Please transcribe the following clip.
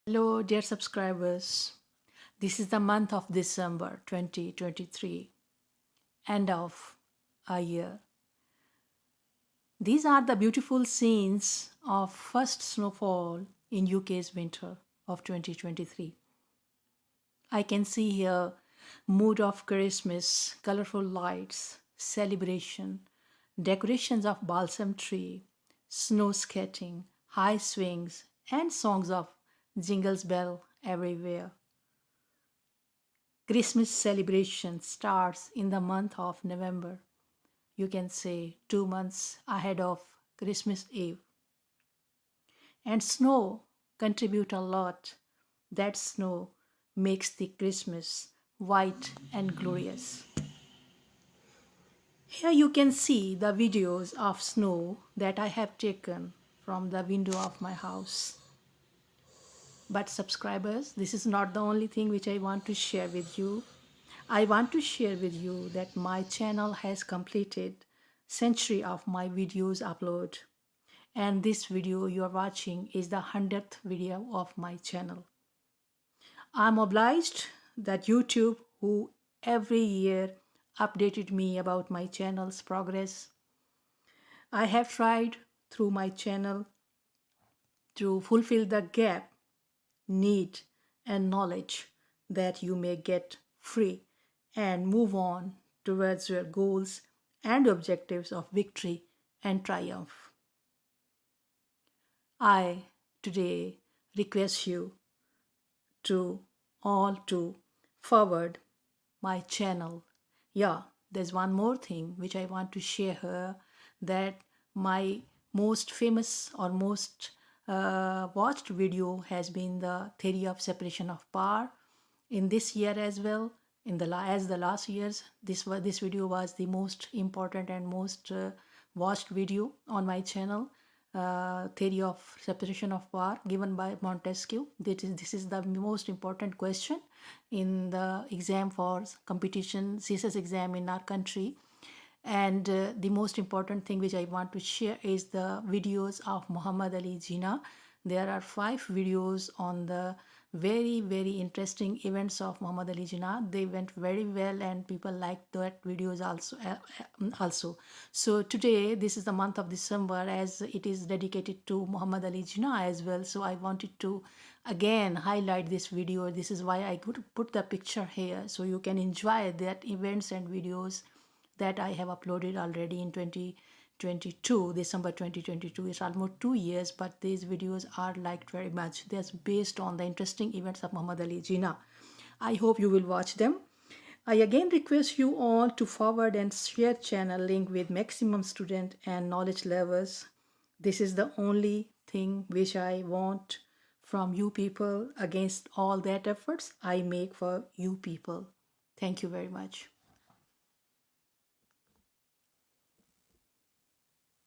Hello, dear subscribers. This is the month of December 2023, end of a year. These are the beautiful scenes of first snowfall in UK's winter of 2023. I can see here mood of Christmas, colorful lights, celebration, decorations of balsam tree, snow skating, high swings, and songs of jingles bell everywhere. Christmas celebration starts in the month of November. You can say 2 months ahead of Christmas Eve. And snow contribute a lot. That snow makes the Christmas white and glorious. Here you can see the videos of snow that I have taken from the window of my house. But subscribers, this is not the only thing which I want to share with you. I want to share with you that my channel has completed century of my videos upload, and this video you are watching is the 100th video of my channel. I'm obliged that YouTube, who every year updated me about my channel's progress, I have tried through my channel to fulfill the gap, need, and knowledge that you may get free and move on towards your goals and objectives of victory and triumph. I today request you to all to forward my channel. Yeah, there's one more thing which I want to share here, that my most famous or most watched video has been the theory of separation of power. In this year as well, as the last years, this video was the most important and most watched video on my channel. Theory of separation of power given by Montesquieu. This is the most important question in the exam for competition CSS exam in our country. And the most important thing which I want to share is the videos of Muhammad Ali Jinnah. There are 5 videos on the very interesting events of Muhammad Ali Jinnah. They went very well and people liked that videos also. So today, this is the month of December, as it is dedicated to Muhammad Ali Jinnah as well. So I wanted to again highlight this video. This is why I could put the picture here, so you can enjoy that events and videos that I have uploaded already in 2022, December 2022. It's almost 2 years, but these videos are liked very much. They're based on the interesting events of Muhammad Ali Jinnah. I hope you will watch them. I again request you all to forward and share channel link with maximum student and knowledge levels. This is the only thing which I want from you people against all that efforts I make for you people. Thank you very much.